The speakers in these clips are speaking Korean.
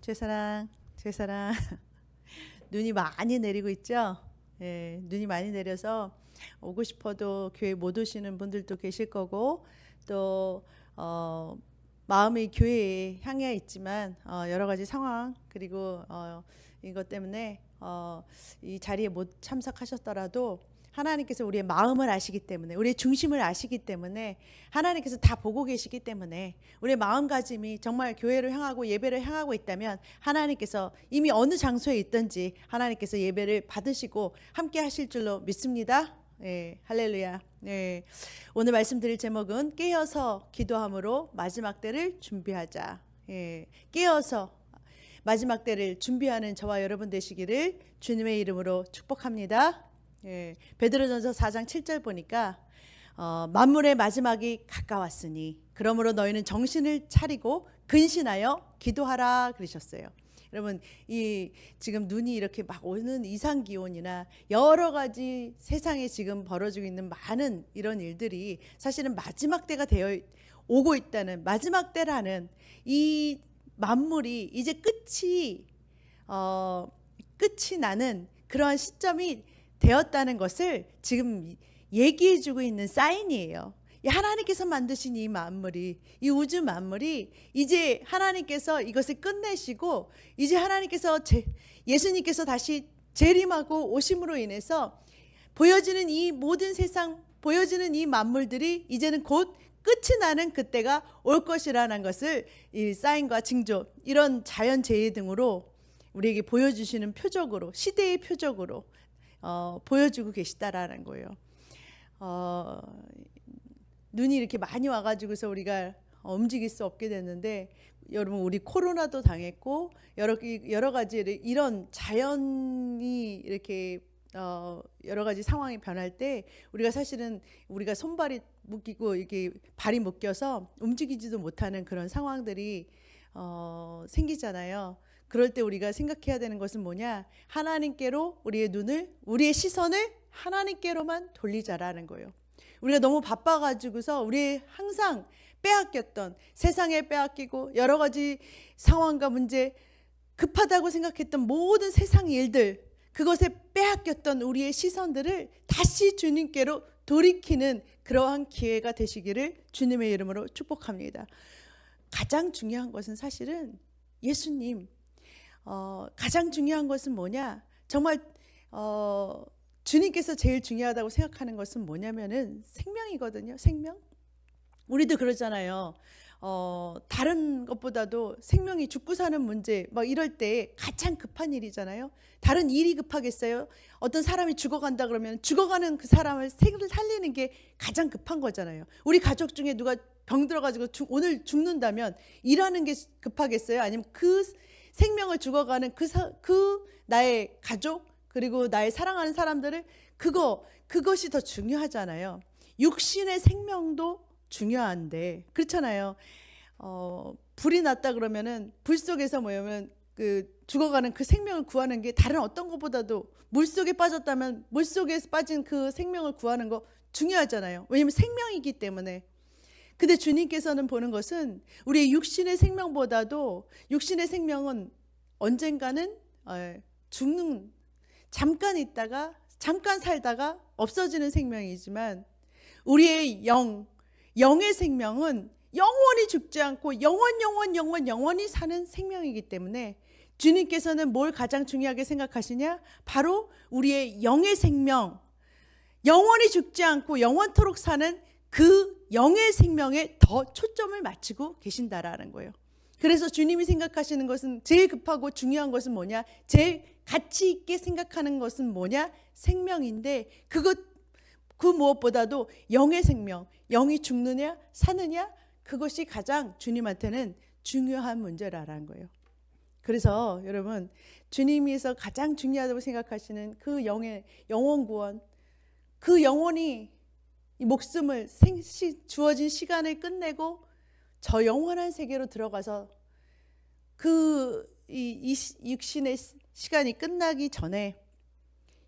제사랑, 제사랑. 눈이 많이 내리고 있죠? 예, 눈이 많이 내려서 오고 싶어도 교회 못 오시는 분들도 계실 거고, 또 마음이 교회에 향해 있지만 여러 가지 상황 그리고 이것 때문에 이 자리에 못 참석하셨더라도 하나님께서 우리의 마음을 아시기 때문에, 우리의 중심을 아시기 때문에, 하나님께서 다 보고 계시기 때문에, 우리의 마음가짐이 정말 교회를 향하고 예배를 향하고 있다면 하나님께서 이미 어느 장소에 있든지 하나님께서 예배를 받으시고 함께 하실 줄로 믿습니다. 예, 할렐루야. 예, 오늘 말씀드릴 제목은 깨어서 기도함으로 마지막 때를 준비하자. 예, 깨어서 마지막 때를 준비하는 저와 여러분 되시기를 주님의 이름으로 축복합니다. 예, 베드로전서 4장 7절 보니까 만물의 마지막이 가까웠으니 그러므로 너희는 정신을 차리고 근신하여 기도하라 그러셨어요. 여러분, 이 지금 눈이 이렇게 막 오는 이상 기온이나 여러 가지 세상에 지금 벌어지고 있는 많은 이런 일들이 사실은 마지막 때가 되어 오고 있다는, 마지막 때라는 이 만물이 이제 끝이 나는 그러한 시점이 되었다는 것을 지금 얘기해주고 있는 사인이에요. 하나님께서 만드신 이 만물이, 이 우주 만물이 이제 하나님께서 이것을 끝내시고 이제 하나님께서 예수님께서 다시 재림하고 오심으로 인해서 보여지는 이 모든 세상, 보여지는 이 만물들이 이제는 곧 끝이 나는 그때가 올 것이라는 것을 이 사인과 징조, 이런 자연재해 등으로 우리에게 보여주시는 표적으로, 시대의 표적으로 보여주고 계시다라는 거예요. 눈이 이렇게 많이 와가지고서 우리가 움직일 수 없게 됐는데, 여러분, 우리 코로나도 당했고 여러 가지 이런 자연이 이렇게 여러 가지 상황이 변할 때 우리가 사실은 우리가 손발이 묶이고 이렇게 발이 묶여서 움직이지도 못하는 그런 상황들이 생기잖아요. 그럴 때 우리가 생각해야 되는 것은 뭐냐? 하나님께로 우리의 눈을, 우리의 시선을 하나님께로만 돌리자라는 거예요. 우리가 너무 바빠가지고서 우리 항상 빼앗겼던, 세상에 빼앗기고 여러 가지 상황과 문제, 급하다고 생각했던 모든 세상 일들, 그것에 빼앗겼던 우리의 시선들을 다시 주님께로 돌이키는 그러한 기회가 되시기를 주님의 이름으로 축복합니다. 가장 중요한 것은 사실은 예수님, 가장 중요한 것은 뭐냐? 정말 주님께서 제일 중요하다고 생각하는 것은 뭐냐면은 생명이거든요. 생명. 우리도 그러잖아요. 다른 것보다도 생명이 죽고 사는 문제 막 이럴 때 가장 급한 일이잖아요. 다른 일이 급하겠어요? 어떤 사람이 죽어간다 그러면 죽어가는 그 사람을 살리는 게 가장 급한 거잖아요. 우리 가족 중에 누가 병 들어가지고 오늘 죽는다면 일하는 게 급하겠어요? 아니면 그 생명을 죽어가는 그 나의 가족 그리고 나의 사랑하는 사람들을 그것이 더 중요하잖아요. 육신의 생명도 중요한데 그렇잖아요. 불이 났다 그러면은 불 속에서 뭐냐면 그 죽어가는 그 생명을 구하는 게 다른 어떤 것보다도, 물 속에 빠졌다면 물 속에서 빠진 그 생명을 구하는 거 중요하잖아요. 왜냐면 생명이기 때문에. 근데 주님께서는 보는 것은 우리의 육신의 생명보다도, 육신의 생명은 언젠가는 죽는, 잠깐 있다가 잠깐 살다가 없어지는 생명이지만 우리의 영의 생명은 영원히 죽지 않고 영원히 사는 생명이기 때문에 주님께서는 뭘 가장 중요하게 생각하시냐? 바로 우리의 영의 생명, 영원히 죽지 않고 영원토록 사는 그 영의 생명에 더 초점을 맞추고 계신다라는 거예요. 그래서 주님이 생각하시는 것은, 제일 급하고 중요한 것은 뭐냐? 제일 가치 있게 생각하는 것은 뭐냐? 생명인데 그 무엇보다도 영의 생명, 영이 죽느냐 사느냐, 그것이 가장 주님한테는 중요한 문제라는 거예요. 그래서 여러분, 주님께서 가장 중요하다고 생각하시는 그 영원 구원, 그 영혼이 이 목숨을 주어진 시간을 끝내고 저 영원한 세계로 들어가서 이 육신의 시간이 끝나기 전에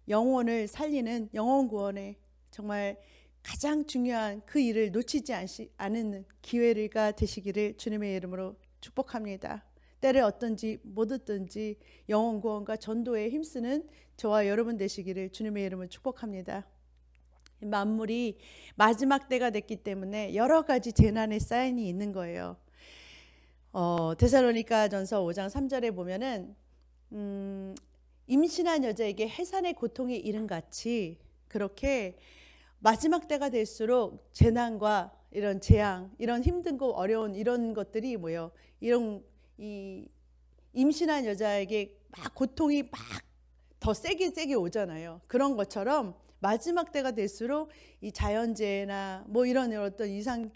영혼을 살리는 영혼 구원에 정말 가장 중요한 그 일을 놓치지 않는 기회가 되시기를 주님의 이름으로 축복합니다. 때를 얻든지 못 얻든지 영혼 구원과 전도에 힘쓰는 저와 여러분 되시기를 주님의 이름으로 축복합니다. 만물이 마지막 때가 됐기 때문에 여러 가지 재난의 사인이 있는 거예요. 데살로니가전서 5장 3절에 보면은 임신한 여자에게 해산의 고통이 이른 같이 그렇게 마지막 때가 될수록 재난과 이런 재앙, 이런 힘든 거 어려운 이런 것들이 뭐예요? 이런 이 임신한 여자에게 막 고통이 막 더 세게 오잖아요. 그런 것처럼 마지막 때가 될수록 이 자연재해나 뭐 이런 어떤 이상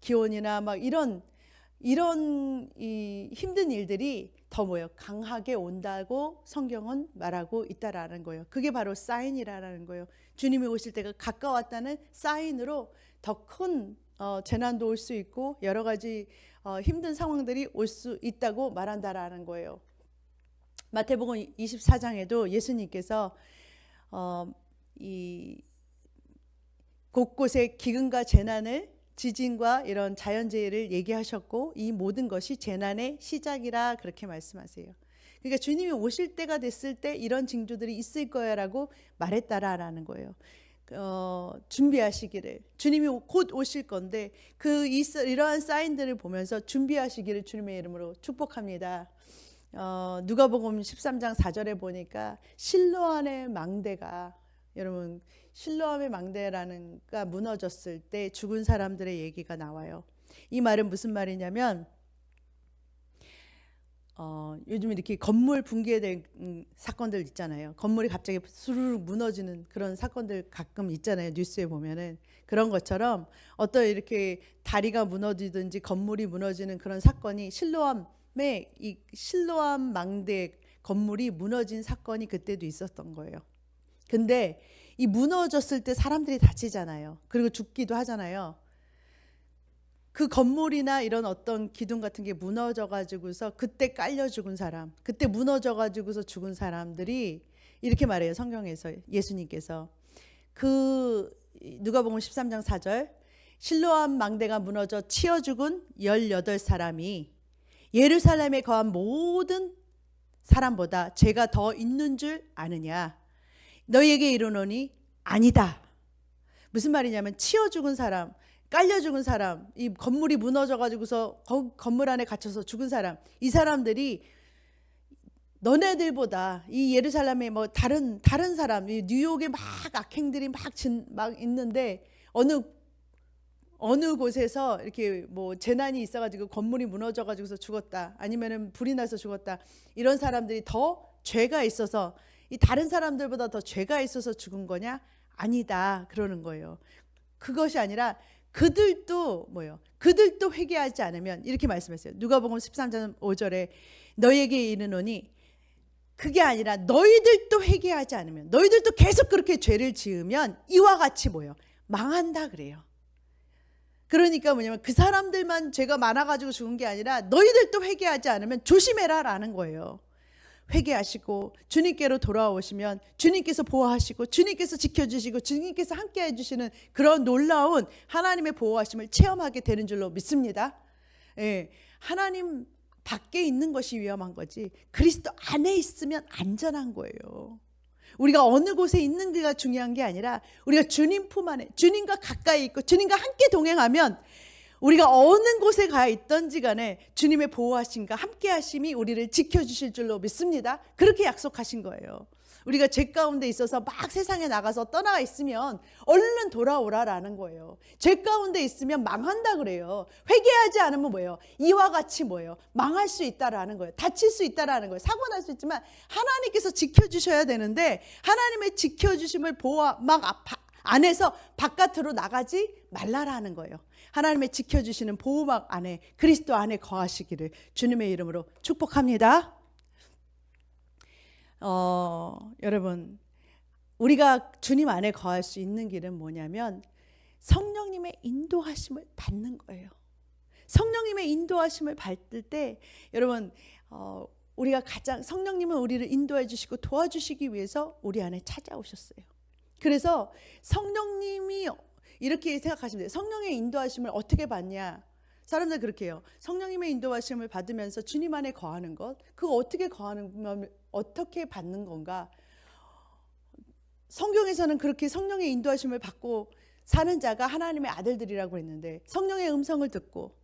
기온이나 막 이런 이 힘든 일들이 더 뭐예요? 강하게 온다고 성경은 말하고 있다라는 거예요. 그게 바로 사인이라는 거예요. 주님이 오실 때가 가까웠다는 사인으로 더 큰 재난도 올 수 있고 여러 가지 힘든 상황들이 올 수 있다고 말한다라는 거예요. 마태복음 24장에도 예수님께서 이 곳곳에 기근과 재난을 지진과 이런 자연재해를 얘기하셨고 이 모든 것이 재난의 시작이라 그렇게 말씀하세요. 그러니까 주님이 오실 때가 됐을 때 이런 징조들이 있을 거야라고 말했다라는 거예요. 준비하시기를 주님이 곧 오실 건데 이러한 사인들을 보면서 준비하시기를 주님의 이름으로 축복합니다. 누가복음 13장 4절에 보니까 실로암의 망대가 여러분 실로암의 망대라는 가 무너졌을 때 죽은 사람들의 얘기가 나와요. 이 말은 무슨 말이냐면 요즘 이렇게 건물 붕괴된 사건들 있잖아요. 건물이 갑자기 수르륵 무너지는 그런 사건들 가끔 있잖아요. 뉴스에 보면은 그런 것처럼 어떤 이렇게 다리가 무너지든지 건물이 무너지는 그런 사건이 이 실로암 망대 건물이 무너진 사건이 그때도 있었던 거예요. 근데 이 무너졌을 때 사람들이 다치잖아요. 그리고 죽기도 하잖아요. 그 건물이나 이런 어떤 기둥 같은 게 무너져 가지고서 그때 깔려 죽은 사람, 그때 무너져 가지고서 죽은 사람들이 이렇게 말해요. 성경에서 예수님께서 누가복음 13장 4절 실로암 망대가 무너져 치어 죽은 18사람이 예루살렘에 거한 모든 사람보다 죄가 더 있는 줄 아느냐? 너희에게 이르노니 아니다. 무슨 말이냐면 치어 죽은 사람, 깔려 죽은 사람, 이 건물이 무너져 가지고서 건물 안에 갇혀서 죽은 사람, 이 사람들이 너네들보다 이 예루살렘에 뭐 다른 사람, 이 뉴욕에 막 악행들이 막 있는데 어느 곳에서 이렇게 뭐 재난이 있어가지고 건물이 무너져가지고서 죽었다, 아니면은 불이 나서 죽었다, 이런 사람들이 더 죄가 있어서 이 다른 사람들보다 더 죄가 있어서 죽은 거냐? 아니다 그러는 거예요. 그것이 아니라 그들도 회개하지 않으면 이렇게 말씀했어요. 누가복음 13장 5절에 너희에게 이르노니 그게 아니라 너희들도 회개하지 않으면, 너희들도 계속 그렇게 죄를 지으면 이와 같이 망한다 그래요. 그러니까 뭐냐면 그 사람들만 죄가 많아가지고 죽은 게 아니라 너희들도 회개하지 않으면 조심해라 라는 거예요. 회개하시고 주님께로 돌아오시면 주님께서 보호하시고 주님께서 지켜주시고 주님께서 함께 해주시는 그런 놀라운 하나님의 보호하심을 체험하게 되는 줄로 믿습니다. 예, 하나님 밖에 있는 것이 위험한 거지 그리스도 안에 있으면 안전한 거예요. 우리가 어느 곳에 있는 게가 중요한 게 아니라 우리가 주님 품 안에 주님과 가까이 있고 주님과 함께 동행하면 우리가 어느 곳에 가 있던지 간에 주님의 보호하심과 함께 하심이 우리를 지켜주실 줄로 믿습니다. 그렇게 약속하신 거예요. 우리가 죄 가운데 있어서 막 세상에 나가서 떠나가 있으면 얼른 돌아오라라는 거예요. 죄 가운데 있으면 망한다 그래요. 회개하지 않으면 이와 같이 망할 수 있다라는 거예요. 다칠 수 있다라는 거예요. 사고 날 수 있지만 하나님께서 지켜주셔야 되는데 하나님의 지켜주심을 안에서 바깥으로 나가지 말라라는 거예요. 하나님의 지켜주시는 보호막 안에 그리스도 안에 거하시기를 주님의 이름으로 축복합니다. 여러분 우리가 주님 안에 거할 수 있는 길은 뭐냐면 성령님의 인도하심을 받는 거예요. 성령님의 인도하심을 받을 때 여러분 우리가 성령님은 우리를 인도해 주시고 도와주시기 위해서 우리 안에 찾아오셨어요. 그래서 성령님이 이렇게 생각하시면 돼요. 성령의 인도하심을 어떻게 받냐? 사람들 그렇게 해요. 성령님의 인도하심을 받으면서 주님 안에 거하는 것, 그거 어떻게 받는 건가? 성경에서는 그렇게 성령의 인도하심을 받고 사는 자가 하나님의 아들들이라고 했는데, 성령의 음성을 듣고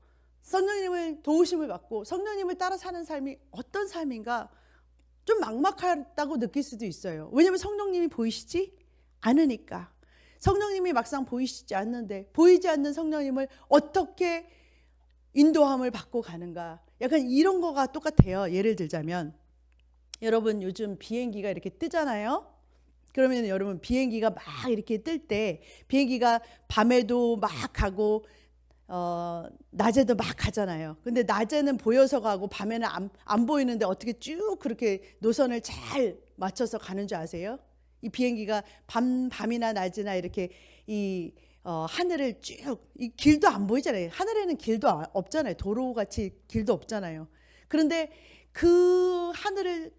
성령님을 도우심을 받고 성령님을 따라 사는 삶이 어떤 삶인가 좀 막막하다고 느낄 수도 있어요. 왜냐하면 성령님이 보이시지 않으니까. 성령님이 막상 보이시지 않는데, 보이지 않는 성령님을 어떻게 인도함을 받고 가는가, 약간 이런 거가 똑같아요. 예를 들자면 여러분 요즘 비행기가 이렇게 뜨잖아요. 그러면 여러분 비행기가 막 이렇게 뜰 때, 비행기가 밤에도 막 가고 낮에도 막 가잖아요. 근데 낮에는 보여서 가고 밤에는 안 보이는데 어떻게 쭉 그렇게 노선을 잘 맞춰서 가는 줄 아세요? 이 비행기가 밤이나 낮이나 이렇게 이 하늘을 쭉, 이 길도 안 보이잖아요. 하늘에는 길도 없잖아요. 도로같이 길도 없잖아요. 그런데 그 하늘을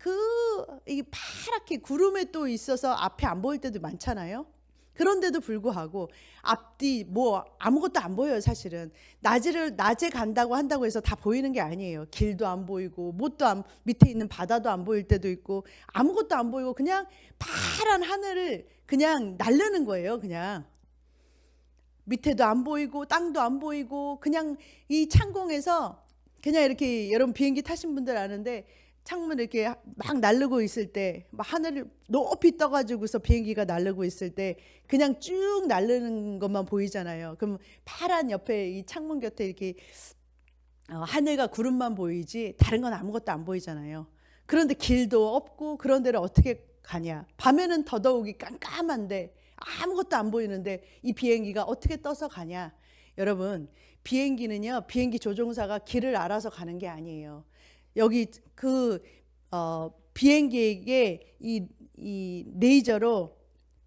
이 파랗게 구름에 또 있어서 앞에 안 보일 때도 많잖아요. 그런데도 불구하고 앞뒤 뭐 아무것도 안 보여요. 사실은 낮에 간다고 한다고 해서 다 보이는 게 아니에요. 길도 안 보이고 밑에 있는 바다도 안 보일 때도 있고 아무것도 안 보이고 그냥 파란 하늘을 그냥 날르는 거예요. 그냥 밑에도 안 보이고 땅도 안 보이고 그냥 이 창공에서 그냥 이렇게, 여러분 비행기 타신 분들 아는데 창문 이렇게 막 날르고 있을 때, 막 하늘을 높이 떠가지고서 비행기가 날르고 있을 때 그냥 쭉 날르는 것만 보이잖아요. 그럼 파란 옆에 이 창문 곁에 이렇게 하늘과 구름만 보이지 다른 건 아무것도 안 보이잖아요. 그런데 길도 없고 그런 데를 어떻게 가냐? 밤에는 더더욱이 깜깜한데 아무것도 안 보이는데 이 비행기가 어떻게 떠서 가냐? 여러분, 비행기는요, 비행기 조종사가 길을 알아서 가는 게 아니에요. 여기 비행기에게 이 레이저로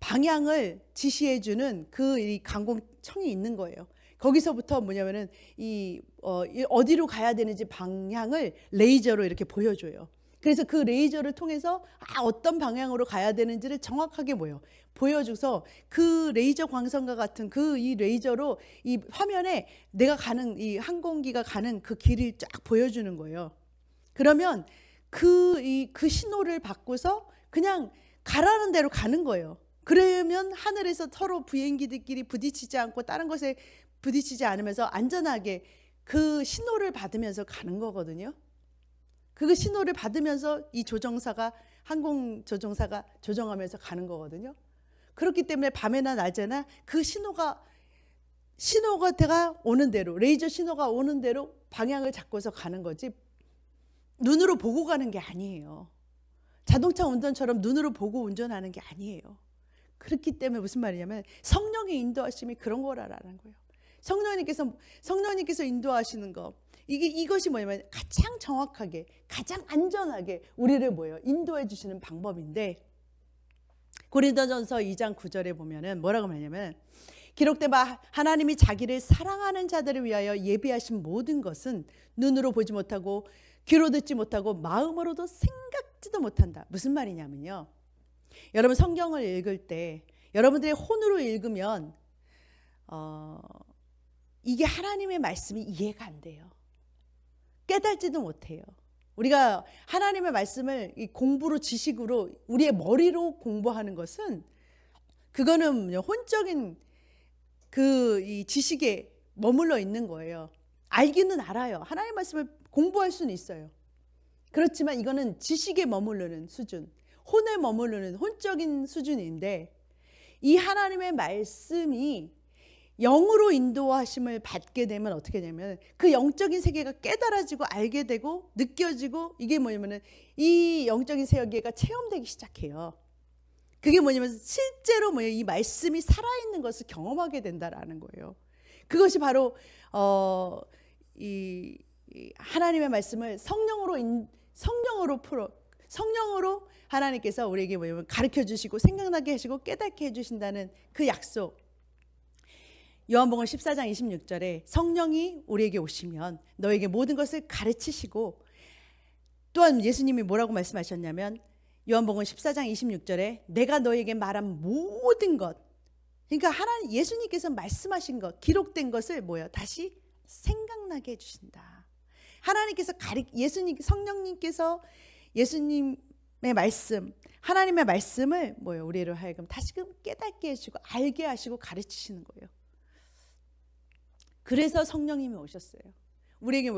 방향을 지시해주는 이 강공청이 있는 거예요. 거기서부터 뭐냐면은 어디로 가야 되는지 방향을 레이저로 이렇게 보여줘요. 그래서 그 레이저를 통해서 어떤 방향으로 가야 되는지를 정확하게 보여줘서 그 레이저 광선과 같은 이 레이저로 이 화면에 내가 가는 이 항공기가 가는 그 길을 쫙 보여주는 거예요. 그러면 그 신호를 받고서 그냥 가라는 대로 가는 거예요. 그러면 하늘에서 서로 비행기들끼리 부딪히지 않고 다른 것에 부딪히지 않으면서 안전하게 그 신호를 받으면서 가는 거거든요. 그 신호를 받으면서 이 항공 조종사가 조정하면서 가는 거거든요. 그렇기 때문에 밤에나 낮에나 그 신호가 오는 대로, 레이저 신호가 오는 대로 방향을 잡고서 가는 거지 눈으로 보고 가는 게 아니에요. 자동차 운전처럼 눈으로 보고 운전하는 게 아니에요. 그렇기 때문에 무슨 말이냐면 성령의 인도하심이 그런 거라는 거예요. 성령님께서 인도하시는 거, 이것이 뭐냐면 가장 정확하게, 가장 안전하게 우리를 인도해 주시는 방법인데, 고린도전서 2장 9절에 보면은 뭐라고 말하냐면, 기록된 바 하나님이 자기를 사랑하는 자들을 위하여 예비하신 모든 것은 눈으로 보지 못하고 귀로 듣지 못하고 마음으로도 생각지도 못한다. 무슨 말이냐면요, 여러분 성경을 읽을 때 여러분들의 혼으로 읽으면 이게 하나님의 말씀이 이해가 안 돼요. 깨달지도 못해요. 우리가 하나님의 말씀을 이 공부로, 지식으로, 우리의 머리로 공부하는 것은, 그거는 혼적인 이 지식에 머물러 있는 거예요. 알기는 알아요. 하나님의 말씀을 공부할 수는 있어요. 그렇지만 이거는 지식에 머무르는 수준, 혼에 머무르는 혼적인 수준인데, 이 하나님의 말씀이 영으로 인도하심을 받게 되면 어떻게 되냐면 그 영적인 세계가 깨달아지고 알게 되고 느껴지고, 이게 뭐냐면은 이 영적인 세계가 체험되기 시작해요. 그게 뭐냐면 실제로 이 말씀이 살아있는 것을 경험하게 된다라는 거예요. 그것이 바로 이 하나님의 말씀을 성령으로 하나님께서 우리에게 뭐냐면 가르쳐 주시고 생각나게 하시고 깨닫게 해주신다는 그 약속. 요한복음 14장 26절에 성령이 우리에게 오시면 너에게 모든 것을 가르치시고, 또한 예수님이 뭐라고 말씀하셨냐면 요한복음 14장 26절에 내가 너에게 말한 모든 것, 그러니까 예수님께서 말씀하신 것, 기록된 것을 다시 생각나게 해주신다. 하나님께서 예수님, 성령님께서 예수님의 말씀, 하나님의 말씀을 우리로 하여금 다시금 깨닫게 해주시고 알게 하시고 가르치시는 거예요. 그래서 성령님이 오셨어요. 우리에게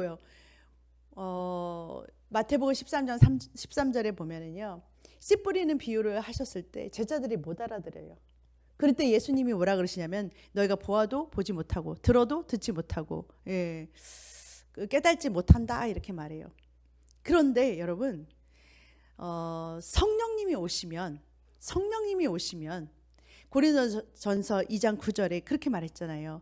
마태복음 13장 13절에 보면은요, 씨 뿌리는 비유를 하셨을 때 제자들이 못 알아들어요. 그럴 때 예수님이 뭐라 그러시냐면, 너희가 보아도 보지 못하고 들어도 듣지 못하고 깨닫지 못한다, 이렇게 말해요. 그런데 여러분, 성령님이 오시면 고린도전서 2장 9절에 그렇게 말했잖아요.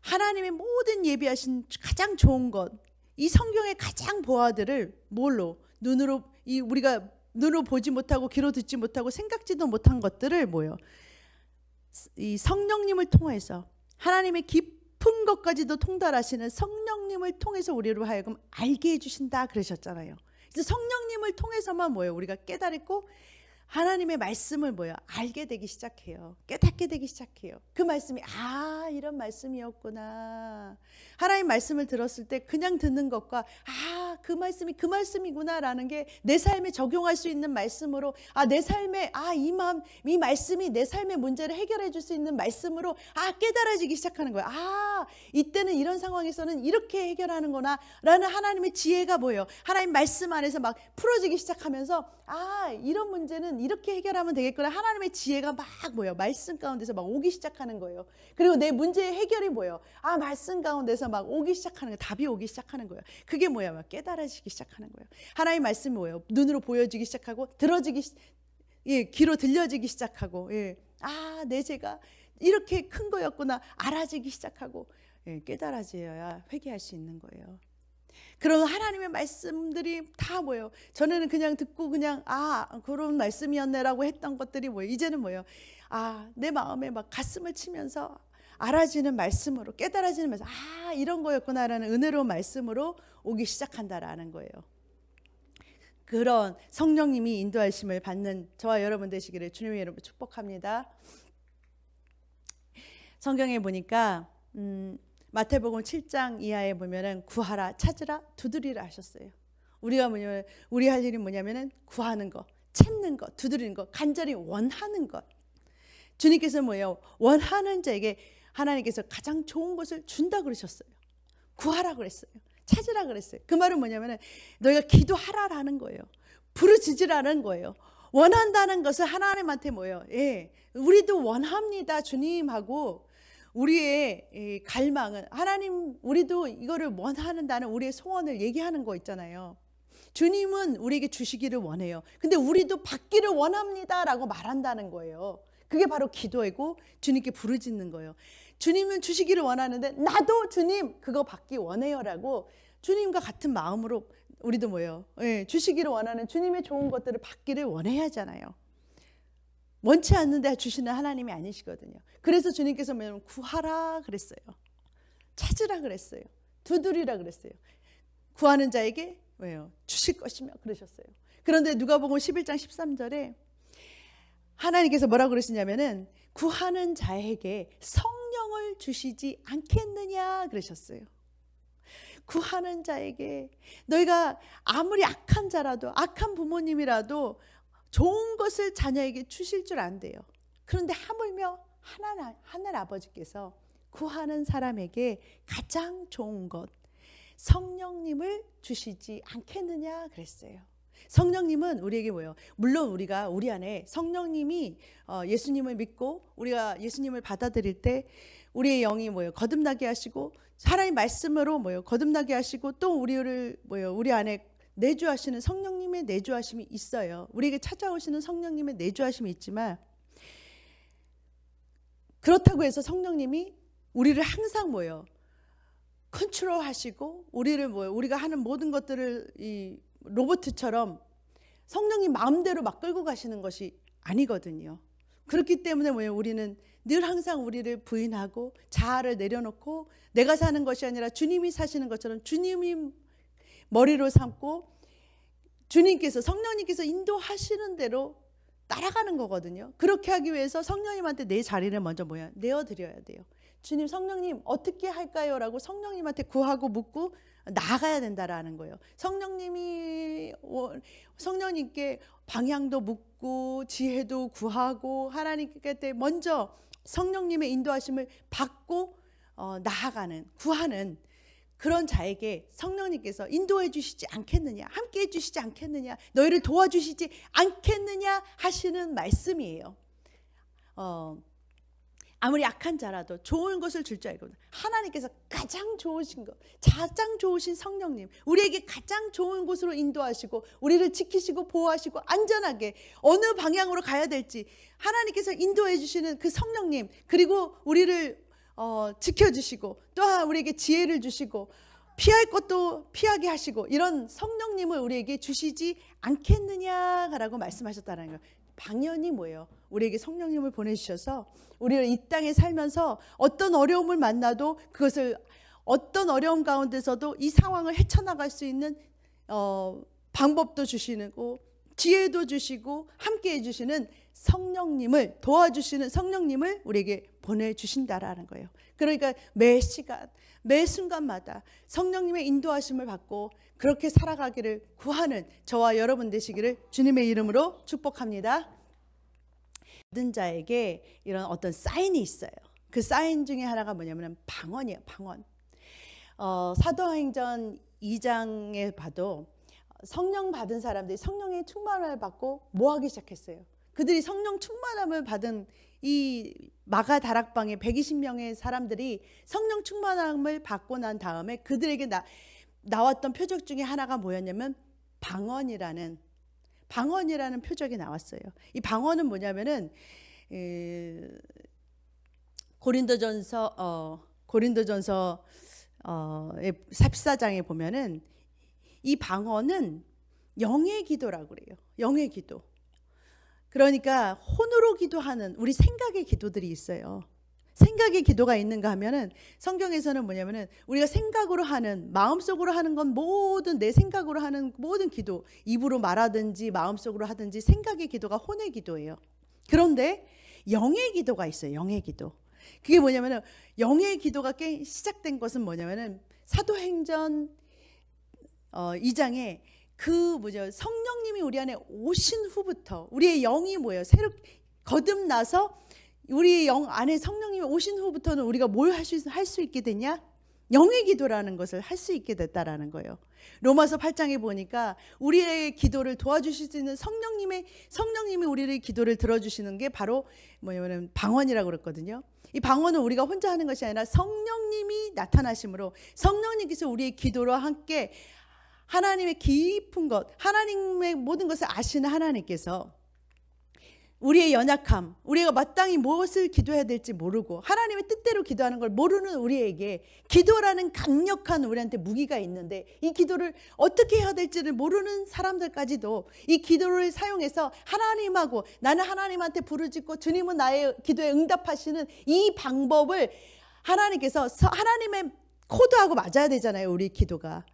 하나님의 모든 예비하신 가장 좋은 것, 이 성경의 가장 보아들을 뭘로? 우리가 눈으로 보지 못하고 귀로 듣지 못하고 생각지도 못한 것들을 이 성령님을 통해서, 하나님의 깊은 것까지도 통달하시는 성령님을 통해서 우리로 하여금 알게 해주신다 그러셨잖아요. 그래서 성령님을 통해서만 우리가 깨달았고 하나님의 말씀을 알게 되기 시작해요. 깨닫게 되기 시작해요. 그 말씀이 이런 말씀이었구나. 하나님 말씀을 들었을 때 그냥 듣는 것과 그 말씀이 그 말씀이구나 라는 게 내 삶에 적용할 수 있는 말씀으로, 내 삶에 이 말씀이 내 삶의 문제를 해결해 줄 수 있는 말씀으로 깨달아지기 시작하는 거예요. 이때는 이런 상황에서는 이렇게 해결하는구나 라는 하나님의 지혜가 하나님 말씀 안에서 막 풀어지기 시작하면서 이런 문제는 이렇게 해결하면 되겠구나. 하나님의 지혜가 막 말씀 가운데서 막 오기 시작하는 거예요. 그리고 내 문제의 해결이 말씀 가운데서 막 오기 시작하는 거예요. 답이 오기 시작하는 거예요. 그게 막 깨달아지기 시작하는 거예요. 하나님의 말씀이 눈으로 보여지기 시작하고 귀로 들려지기 시작하고 내 죄가 이렇게 큰 거였구나 알아지기 시작하고 깨달아져야 회개할 수 있는 거예요. 그런 하나님의 말씀들이 다 전에는 그냥 듣고 그냥 그런 말씀이었네라고 했던 것들이 이제는 내 마음에 막 가슴을 치면서 알아지는 말씀으로, 깨달아지는 말씀, 이런 거였구나라는 은혜로운 말씀으로 오기 시작한다라는 거예요. 그런 성령님이 인도하심을 받는 저와 여러분 되시기를 주님의 이름으로 축복합니다. 성경에 보니까 마태복음 7장 이하에 보면은 구하라, 찾으라, 두드리라 하셨어요. 우리 할 일이 뭐냐면은 구하는 거, 찾는 거, 두드리는 거, 간절히 원하는 것. 주님께서 원하는 자에게 하나님께서 가장 좋은 것을 준다 그러셨어요. 구하라 그랬어요. 찾으라 그랬어요. 그 말은 뭐냐면은 너희가 기도하라라는 거예요. 부르짖으라는 거예요. 원한다는 것을 하나님한테 우리도 원합니다, 주님하고. 우리의 갈망은 하나님, 우리도 이거를 원한다는 우리의 소원을 얘기하는 거 있잖아요. 주님은 우리에게 주시기를 원해요. 근데 우리도 받기를 원합니다라고 말한다는 거예요. 그게 바로 기도이고 주님께 부르짖는 거예요. 주님은 주시기를 원하는데 나도 주님 그거 받기 원해요라고 주님과 같은 마음으로 우리도 주시기를 원하는 주님의 좋은 것들을 받기를 원해야 하잖아요. 원치 않는데 주시는 하나님이 아니시거든요. 그래서 주님께서 구하라 그랬어요. 찾으라 그랬어요. 두드리라 그랬어요. 구하는 자에게 주실 것이며 그러셨어요. 그런데 누가복음 11장 13절에 하나님께서 뭐라고 그러시냐면은 구하는 자에게 성령을 주시지 않겠느냐 그러셨어요. 구하는 자에게, 너희가 아무리 악한 자라도, 악한 부모님이라도 좋은 것을 자녀에게 주실 줄 안돼요. 그런데 하물며 하늘 아버지께서 구하는 사람에게 가장 좋은 것, 성령님을 주시지 않겠느냐 그랬어요. 성령님은 우리에게 물론 우리가 우리 안에 성령님이 예수님을 믿고 우리가 예수님을 받아들일 때 우리의 영이 거듭나게 하시고 하나님 말씀으로 거듭나게 하시고 또 우리 안에 내주하시는 성령님의 내주하심이 있어요. 우리에게 찾아오시는 성령님의 내주하심이 있지만, 그렇다고 해서 성령님이 우리를 항상 컨트롤하시고 우리가 하는 모든 것들을 이 로봇처럼 성령님 마음대로 막 끌고 가시는 것이 아니거든요. 그렇기 때문에 우리는 늘 항상 우리를 부인하고 자아를 내려놓고 내가 사는 것이 아니라 주님이 사시는 것처럼 주님이 머리로 삼고 주님께서, 성령님께서 인도하시는 대로 따라가는 거거든요. 그렇게 하기 위해서 성령님한테 내 자리를 먼저 내어드려야 돼요. 주님, 성령님 어떻게 할까요? 라고 성령님한테 구하고 묻고 나아가야 된다라는 거예요. 성령님께 방향도 묻고 지혜도 구하고 하나님께 먼저 성령님의 인도하심을 받고 나아가는, 구하는 그런 자에게 성령님께서 인도해 주시지 않겠느냐, 함께 해 주시지 않겠느냐, 너희를 도와주시지 않겠느냐 하시는 말씀이에요. 아무리 약한 자라도 좋은 것을 줄 줄 알거든. 하나님께서 가장 좋으신 것, 가장 좋으신 성령님, 우리에게 가장 좋은 곳으로 인도하시고 우리를 지키시고 보호하시고 안전하게 어느 방향으로 가야 될지 하나님께서 인도해 주시는 그 성령님, 그리고 우리를 지켜주시고 또한 우리에게 지혜를 주시고 피할 것도 피하게 하시고 이런 성령님을 우리에게 주시지 않겠느냐라고 말씀하셨다는 거예요. 당연히 뭐예요? 우리에게 성령님을 보내주셔서 우리를 이 땅에 살면서 어떤 어려움을 만나도 그것을 어떤 어려움 가운데서도 이 상황을 헤쳐나갈 수 있는 방법도 주시고 지혜도 주시고 함께 해주시는 성령님을, 도와주시는 성령님을 우리에게 보내주신다라는 거예요. 그러니까 매 시간 매 순간마다 성령님의 인도하심을 받고 그렇게 살아가기를 구하는 저와 여러분 되시기를 주님의 이름으로 축복합니다. 모든 자에게 이런 어떤 사인이 있어요. 그 사인 중에 하나가 뭐냐면 방언이에요. 방언. 사도행전 2장에 봐도 성령 받은 사람들이 성령의 충만함을 받고 뭐 하기 시작했어요? 그들이 성령 충만함을 받은 이 마가 다락방에 120명의 사람들이 성령 충만함을 받고 난 다음에 그들에게 나왔던 표적 중에 하나가 뭐였냐면 방언이라는 표적이 나왔어요. 이 방언은 뭐냐면은 고린도전서 14장에 보면은 이 방언은 영의 기도라고 그래요. 영의 기도. 그러니까 혼으로 기도하는 우리 생각의 기도들이 있어요. 생각의 기도가 있는가 하면은 성경에서는 뭐냐면은 우리가 생각으로 하는, 마음속으로 하는 건 모든 내 생각으로 하는 모든 기도, 입으로 말하든지 마음속으로 하든지 생각의 기도가 혼의 기도예요. 그런데 영의 기도가 있어요. 영의 기도. 그게 뭐냐면은 영의 기도가 시작된 것은 뭐냐면은 사도행전 2장에 성령님이 우리 안에 오신 후부터 우리의 영이 뭐예요? 새로 거듭나서 우리 영 안에 성령님이 오신 후부터는 우리가 뭘 할 수 있게 됐냐? 영의 기도라는 것을 할 수 있게 됐다라는 거예요. 로마서 8장에 보니까 우리의 기도를 도와주실 수 있는 성령님이 우리의 기도를 들어주시는 게 바로 뭐냐면 방언이라고 그랬거든요. 이 방언은 우리가 혼자 하는 것이 아니라 성령님이 나타나심으로 성령님께서 우리의 기도와 함께 하나님의 깊은 것, 하나님의 모든 것을 아시는 하나님께서 우리의 연약함, 우리가 마땅히 무엇을 기도해야 될지 모르고 하나님의 뜻대로 기도하는 걸 모르는 우리에게 기도라는 강력한 우리한테 무기가 있는데 이 기도를 어떻게 해야 될지를 모르는 사람들까지도 이 기도를 사용해서 하나님하고 나는 하나님한테 부르짖고 주님은 나의 기도에 응답하시는 이 방법을 하나님께서 하나님의 코드하고 맞아야 되잖아요. 우리 기도가.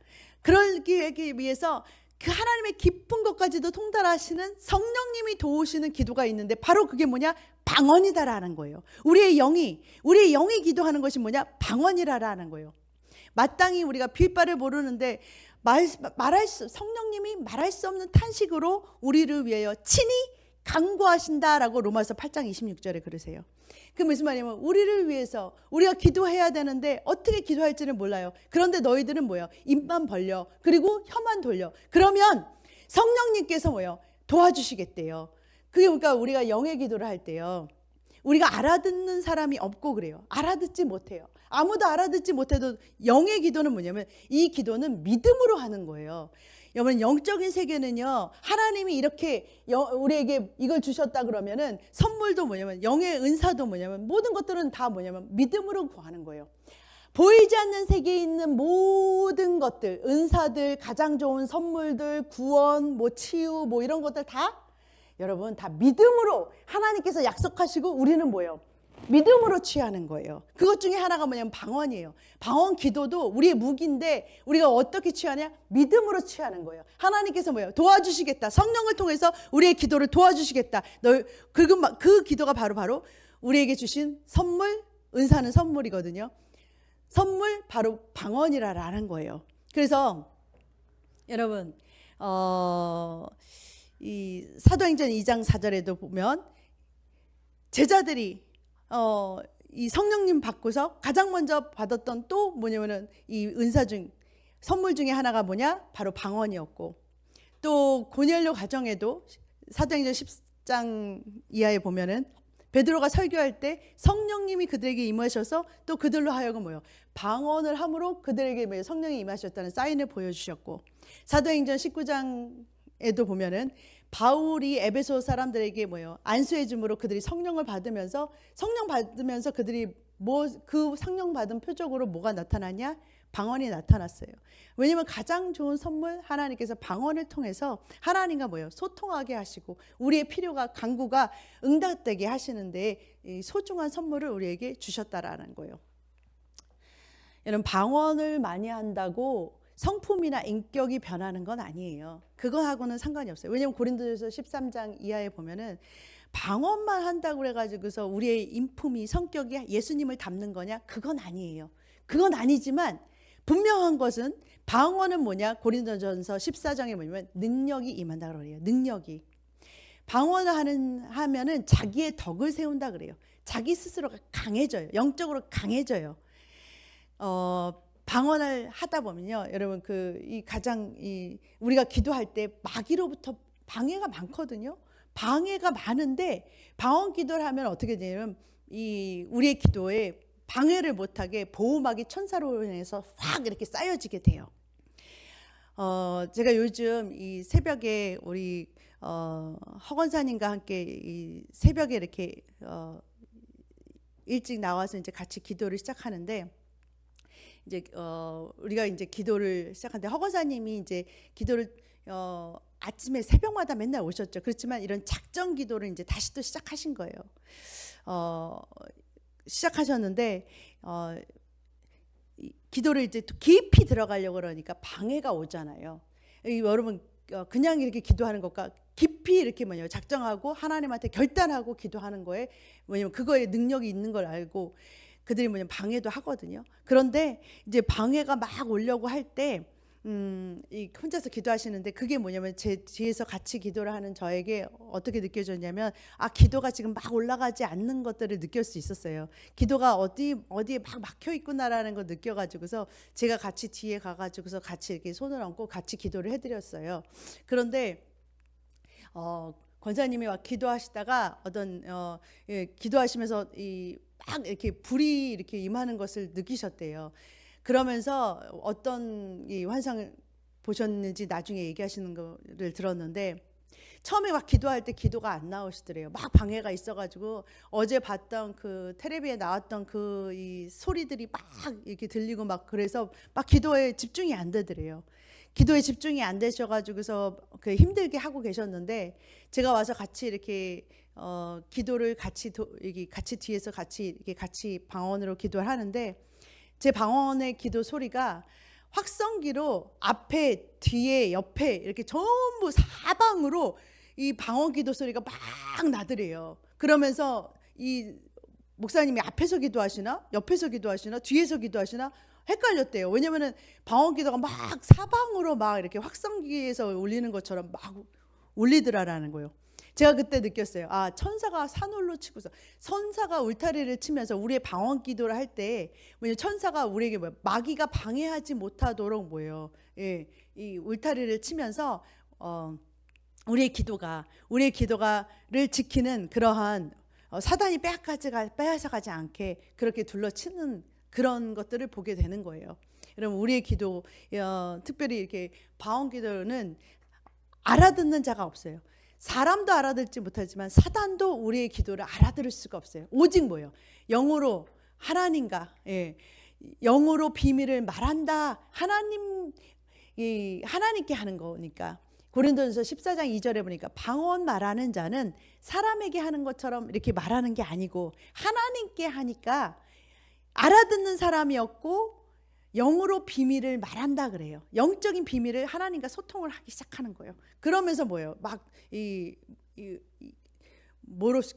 그러기 위해서 그 하나님의 깊은 것까지도 통달하시는 성령님이 도우시는 기도가 있는데 바로 그게 뭐냐? 방언이다라는 거예요. 우리의 영이 기도하는 것이 뭐냐? 방언이라는 거예요. 마땅히 우리가 빌바를 모르는데 성령님이 말할 수 없는 탄식으로 우리를 위하여 친히 간구하신다라고 로마서 8장 26절에 그러세요. 그 무슨 말이냐면 우리를 위해서 우리가 기도해야 되는데 어떻게 기도할지는 몰라요. 그런데 너희들은 뭐예요? 입만 벌려. 그리고 혀만 돌려. 그러면 성령님께서 뭐예요? 도와주시겠대요. 그게 그러니까 우리가 영의 기도를 할 때요. 우리가 알아듣는 사람이 없고 그래요. 알아듣지 못해요. 아무도 알아듣지 못해도 영의 기도는 뭐냐면 이 기도는 믿음으로 하는 거예요. 여러분 영적인 세계는요 하나님이 이렇게 우리에게 이걸 주셨다 그러면은 선물도 뭐냐면 영의 은사도 뭐냐면 모든 것들은 다 뭐냐면 믿음으로 구하는 거예요. 보이지 않는 세계에 있는 모든 것들, 은사들, 가장 좋은 선물들, 구원, 치유, 이런 것들 다 여러분 다 믿음으로 하나님께서 약속하시고 우리는 뭐예요? 믿음으로 취하는 거예요. 그것 중에 하나가 뭐냐면 방언이에요. 방언 기도도 우리의 무기인데 우리가 어떻게 취하냐? 믿음으로 취하는 거예요. 하나님께서 뭐예요? 도와주시겠다. 성령을 통해서 우리의 기도를 도와주시겠다. 그 기도가 바로 우리에게 주신 선물, 은사는 선물이거든요. 선물 바로 방언이라는 거예요. 그래서 여러분 이 사도행전 2장 4절에도 보면 제자들이 이 성령님 받고서 가장 먼저 받았던 또 뭐냐면은 이 은사 중 선물 중에 하나가 뭐냐? 바로 방언이었고, 또 고넬료 가정에도 사도행전 10장 이하에 보면은 베드로가 설교할 때 성령님이 그들에게 임하셔서 또 그들로 하여금 뭐요? 방언을 함으로 그들에게 성령이 임하셨다는 사인을 보여주셨고, 사도행전 19장에도 보면은 바울이 에베소 사람들에게 뭐요? 안수해 줌으로 그들이 성령을 받으면서 그들이 그 성령 받은 표적으로 뭐가 나타나냐? 방언이 나타났어요. 왜냐하면 가장 좋은 선물 하나님께서 방언을 통해서 하나님과 뭐예요? 소통하게 하시고 우리의 필요가 간구가 응답되게 하시는데 이 소중한 선물을 우리에게 주셨다라는 거예요. 여러분, 방언을 많이 한다고 성품이나 인격이 변하는 건 아니에요. 그거하고는 상관이 없어요. 왜냐하면 고린도전서 13장 이하에 보면은 방언만 한다고 그래가지고서 우리의 인품이 성격이 예수님을 닮는 거냐? 그건 아니에요. 그건 아니지만 분명한 것은 방언은 뭐냐? 고린도전서 14장에 뭐냐면 능력이 임한다 그래요. 능력이. 방언을 하면은 자기의 덕을 세운다 그래요. 자기 스스로가 강해져요. 영적으로 강해져요. 방언을 하다 보면요, 여러분 우리가 기도할 때 마귀로부터 방해가 많거든요. 방해가 많은데 방언 기도를 하면 어떻게 되냐면 우리의 기도에 방해를 못하게 보호막이 천사로 인해서 확 이렇게 쌓여지게 돼요. 제가 요즘 이 새벽에 우리 허건사님과 함께 이 새벽에 이렇게 일찍 나와서 이제 같이 기도를 시작하는데, 이제 우리가 이제 기도를 시작하는데 허건사님이 이제 기도를 아침에 새벽마다 맨날 오셨죠. 그렇지만 이런 작정 기도를 이제 다시 또 시작하신 거예요. 시작하셨는데 기도를 이제 깊이 들어가려고 그러니까 방해가 오잖아요. 여러분 그냥 이렇게 기도하는 것과 깊이 이렇게 작정하고 하나님한테 결단하고 기도하는 거에 그거에 능력이 있는 걸 알고 그들이 방해도 하거든요. 그런데 이제 방해가 막 오려고 할 때 혼자서 기도하시는데 그게 뭐냐면 제 뒤에서 같이 기도를 하는 저에게 어떻게 느껴졌냐면 기도가 지금 막 올라가지 않는 것들을 느낄 수 있었어요. 기도가 어디에 막 막혀 있구나라는 걸 느껴가지고서 제가 같이 뒤에 가가지고서 같이 이렇게 손을 얹고 같이 기도를 해드렸어요. 그런데 권사님이 막 기도하시다가 기도하시면서 막 이렇게 불이 이렇게 임하는 것을 느끼셨대요. 그러면서 어떤 이 환상을 보셨는지 나중에 얘기하시는 거를 들었는데, 처음에 막 기도할 때 기도가 안 나오시더래요. 막 방해가 있어가지고 어제 봤던 그 텔레비에 나왔던 이 소리들이 막 이렇게 들리고 막 그래서 막 기도에 집중이 안 되더래요. 기도에 집중이 안 되셔가지고서 힘들게 하고 계셨는데, 제가 와서 같이 이렇게 기도를 같이 뒤에서 같이 방언으로 기도를 하는데, 제 방언의 기도 소리가 확성기로 앞에, 뒤에, 옆에 이렇게 전부 사방으로 이 방언 기도 소리가 막 나더래요. 그러면서 이 목사님이 앞에서 기도하시나, 옆에서 기도하시나, 뒤에서 기도하시나 헷갈렸대요. 왜냐면은 방언 기도가 막 사방으로 막 이렇게 확성기에서 울리는 것처럼 막 울리더라라는 거예요. 제가 그때 느꼈어요. 천사가 산울로 치고서, 천사가 울타리를 치면서 우리의 방언 기도를 할 때 천사가 우리에게 마귀가 방해하지 못하도록 이 울타리를 치면서 우리의 기도가를 지키는 그러한 사단이 빼앗아가지 않게 그렇게 둘러치는 그런 것들을 보게 되는 거예요. 여러분, 우리의 기도, 특별히 이렇게 방언 기도는 알아듣는 자가 없어요. 사람도 알아듣지 못하지만 사단도 우리의 기도를 알아들을 수가 없어요. 오직 영으로 하나님과 영으로 비밀을 말한다. 하나님께 하는 거니까. 고린도전서 14장 2절에 보니까 방언 말하는 자는 사람에게 하는 것처럼 이렇게 말하는 게 아니고 하나님께 하니까 알아듣는 사람이 없고 영으로 비밀을 말한다 그래요. 영적인 비밀을 하나님과 소통을 하기 시작하는 거예요. 그러면서 모로스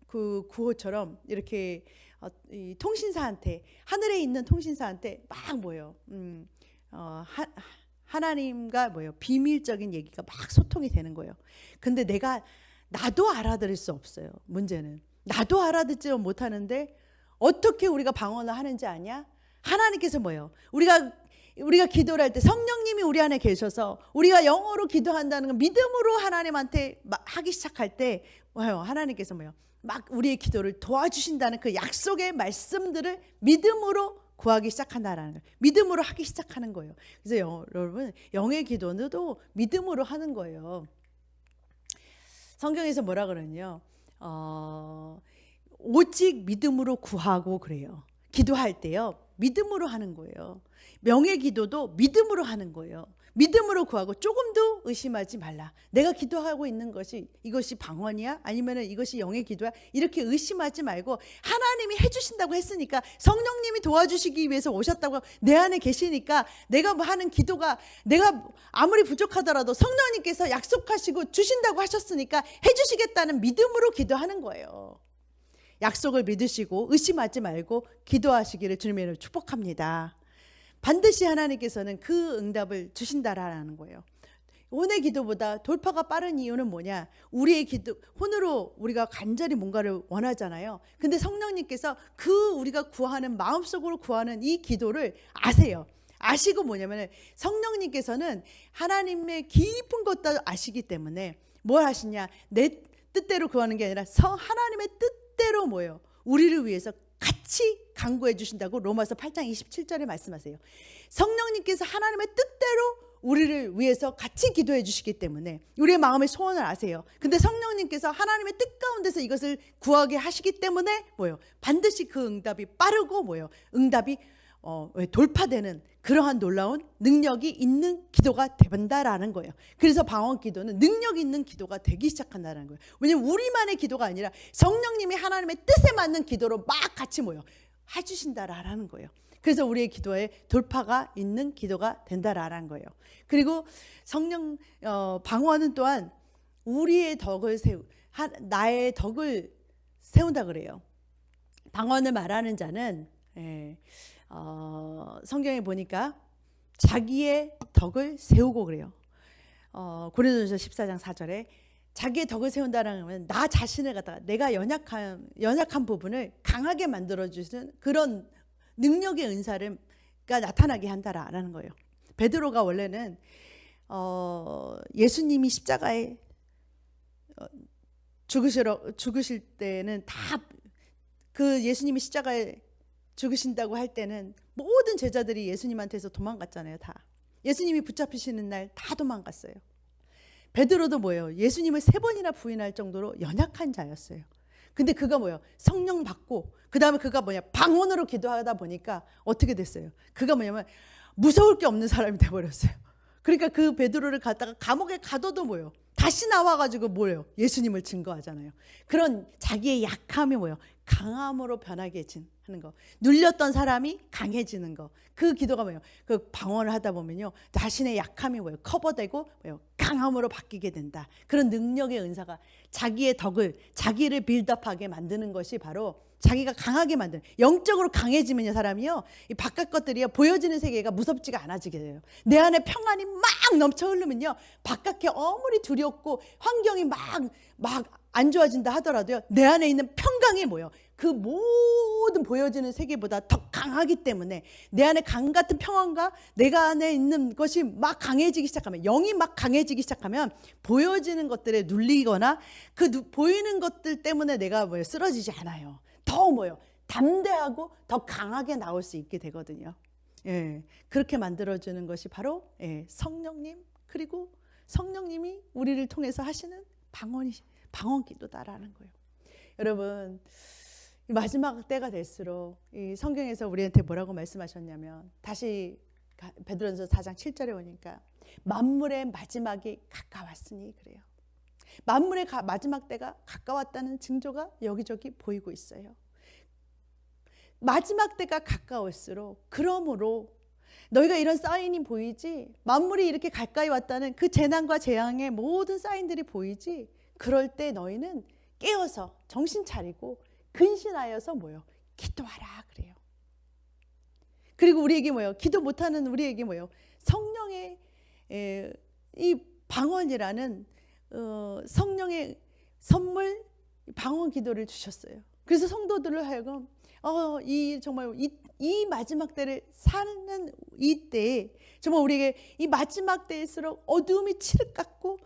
구호처럼 이렇게 이 통신사한테, 하늘에 있는 통신사한테 막 뭐예요? 하나님과 뭐예요? 비밀적인 얘기가 막 소통이 되는 거예요. 근데 나도 알아들을 수 없어요. 문제는 나도 알아듣지 못하는데 어떻게 우리가 방언을 하는지 아냐? 하나님께서 뭐예요? 우리가 기도를 할 때 성령님이 우리 안에 계셔서 우리가 영어로 기도한다는 건 믿음으로 하나님한테 하기 시작할 때 뭐예요? 하나님께서 뭐예요? 막 우리의 기도를 도와주신다는 그 약속의 말씀들을 믿음으로 구하기 시작한다라는 거예요. 믿음으로 하기 시작하는 거예요. 그래서 여러분, 영의 기도도 믿음으로 하는 거예요. 성경에서 뭐라 그러냐요? 오직 믿음으로 구하고 그래요. 기도할 때요, 믿음으로 하는 거예요. 명의 기도도 믿음으로 하는 거예요. 믿음으로 구하고 조금도 의심하지 말라. 내가 기도하고 있는 것이 이것이 방언이야? 아니면 이것이 영의 기도야? 이렇게 의심하지 말고 하나님이 해주신다고 했으니까, 성령님이 도와주시기 위해서 오셨다고 내 안에 계시니까, 내가 하는 기도가 내가 아무리 부족하더라도 성령님께서 약속하시고 주신다고 하셨으니까 해주시겠다는 믿음으로 기도하는 거예요. 약속을 믿으시고 의심하지 말고 기도하시기를 주님의 이름으로 축복합니다. 반드시 하나님께서는 그 응답을 주신다라는 거예요. 혼의 기도보다 돌파가 빠른 이유는 뭐냐? 우리의 기도, 혼으로 우리가 간절히 뭔가를 원하잖아요. 근데 성령님께서 우리가 구하는, 마음속으로 구하는 이 기도를 아세요. 아시고 뭐냐면 성령님께서는 하나님의 깊은 것도 아시기 때문에 뭘 하시냐? 내 뜻대로 구하는 게 아니라 하나님의 뜻대로 뭐예요? 우리를 위해서 같이 간구해 주신다고 로마서 8장 27절에 말씀하세요. 성령님께서 하나님의 뜻대로 우리를 위해서 같이 기도해 주시기 때문에 우리의 마음의 소원을 아세요. 근데 성령님께서 하나님의 뜻 가운데서 이것을 구하게 하시기 때문에 뭐예요? 반드시 그 응답이 빠르고 뭐예요? 응답이 돌파되는 그러한 놀라운 능력이 있는 기도가 된다라는 거예요. 그래서 방언 기도는 능력 있는 기도가 되기 시작한다는 거예요. 왜냐하면 우리만의 기도가 아니라 성령님이 하나님의 뜻에 맞는 기도로 막 같이 해주신다라는 거예요. 그래서 우리의 기도에 돌파가 있는 기도가 된다라는 거예요. 그리고 방언은 또한 우리의 나의 덕을 세운다 그래요. 방언을 말하는 자는 성경에 보니까 자기의 덕을 세우고 그래요. 고린도전서 14장 4절에 자기의 덕을 세운다라는 건 나 자신을 갖다가 내가 연약한 부분을 강하게 만들어주는 그런 능력의 은사가 나타나게 한다라는 거예요. 베드로가 원래는 예수님이 십자가에 죽으실 때는 다 그 예수님이 십자가에 죽으신다고 할 때는 모든 제자들이 예수님한테서 도망갔잖아요. 다 예수님이 붙잡히시는 날 다 도망갔어요. 베드로도 뭐예요? 예수님을 3번이나 부인할 정도로 연약한 자였어요. 근데 그가 성령 받고 그 다음에 그가 방언으로 기도하다 보니까 어떻게 됐어요? 그가 무서울 게 없는 사람이 돼버렸어요. 그러니까 그 베드로를 갖다가 감옥에 가둬도 다시 나와가지고 예수님을 증거하잖아요. 그런 자기의 약함이 강함으로 변하게 하는 거. 눌렸던 사람이 강해지는 거. 그 기도가 그 방언을 하다 보면요, 자신의 약함이 커버되고 강함으로 바뀌게 된다. 그런 능력의 은사가 자기를 빌드업하게 만드는 것이 바로 자기가 강하게 만드는, 영적으로 강해지면요, 사람이요, 이 바깥 것들이요, 보여지는 세계가 무섭지가 않아지게 돼요. 내 안에 평안이 막 넘쳐 흐르면요, 바깥에 아무리 두렵고 환경이 막 안 좋아진다 하더라도요, 내 안에 있는 평강이 그 모든 보여지는 세계보다 더 강하기 때문에 내 안에 강 같은 평안과 내가 안에 있는 것이 막 강해지기 시작하면, 영이 막 강해지기 시작하면 보여지는 것들에 눌리거나 보이는 것들 때문에 내가 쓰러지지 않아요. 더 담대하고 더 강하게 나올 수 있게 되거든요. 그렇게 만들어주는 것이 바로 성령님, 그리고 성령님이 우리를 통해서 하시는 방언 기도다라는 거예요. 여러분, 마지막 때가 될수록 이 성경에서 우리한테 뭐라고 말씀하셨냐면, 다시 베드로전서 4장 7절에 오니까 만물의 마지막이 가까웠으니 그래요. 만물의 마지막 때가 가까웠다는 징조가 여기저기 보이고 있어요. 마지막 때가 가까울수록, 그러므로 너희가 이런 사인이 보이지, 만물이 이렇게 가까이 왔다는 그 재난과 재앙의 모든 사인들이 보이지, 그럴 때 너희는 깨어서 정신 차리고 근신하여서 기도하라 그래요. 그리고 우리에게 뭐예요? 기도 못하는 우리에게 뭐예요? 성령의 이 방언이라는 성령의 선물 방언 기도를 주셨어요. 그래서 성도들을 하여금 정말 이 마지막 때를 사는 이 때에 정말 우리에게 이 마지막 때일수록 어두움이 칠흑 같고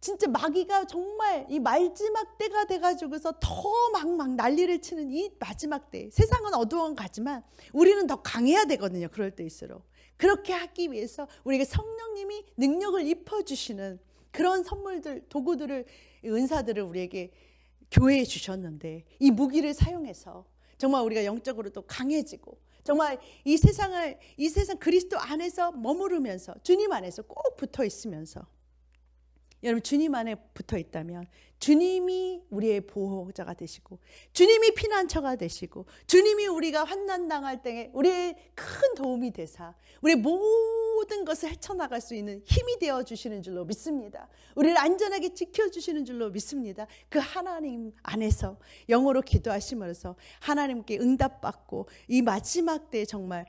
진짜 마귀가 정말 이 마지막 때가 돼가지고서 더 막 난리를 치는 이 마지막 때, 세상은 어두운 가지만 우리는 더 강해야 되거든요. 그럴 때일수록. 그렇게 하기 위해서 우리에게 성령님이 능력을 입혀주시는 그런 선물들, 도구들을, 은사들을 우리에게 교회에 주셨는데, 이 무기를 사용해서 정말 우리가 영적으로도 강해지고 정말 이 세상 그리스도 안에서 머무르면서 주님 안에서 꼭 붙어 있으면서, 여러분 주님 안에 붙어 있다면 주님이 우리의 보호자가 되시고 주님이 피난처가 되시고 주님이 우리가 환난 당할 때에 우리의 큰 도움이 되사 우리의 모든 것을 헤쳐나갈 수 있는 힘이 되어 주시는 줄로 믿습니다. 우리를 안전하게 지켜주시는 줄로 믿습니다. 그 하나님 안에서 영어로 기도하심으로써 하나님께 응답받고 이 마지막 때에 정말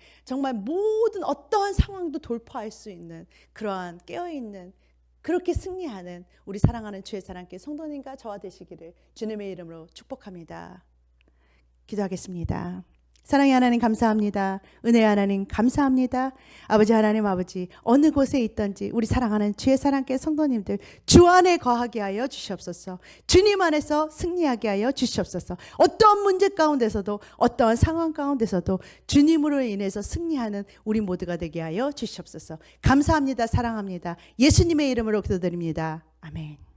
모든 어떠한 상황도 돌파할 수 있는 그러한 깨어있는, 그렇게 승리하는 우리 사랑하는 주의 사랑께 성도님과 저와 되시기를 주님의 이름으로 축복합니다. 기도하겠습니다. 사랑의 하나님 감사합니다. 은혜의 하나님 감사합니다. 아버지 하나님, 아버지 어느 곳에 있든지 우리 사랑하는 주의 사랑께 성도님들 주 안에 거하게 하여 주시옵소서. 주님 안에서 승리하게 하여 주시옵소서. 어떠한 문제 가운데서도 어떠한 상황 가운데서도 주님으로 인해서 승리하는 우리 모두가 되게 하여 주시옵소서. 감사합니다. 사랑합니다. 예수님의 이름으로 기도드립니다. 아멘.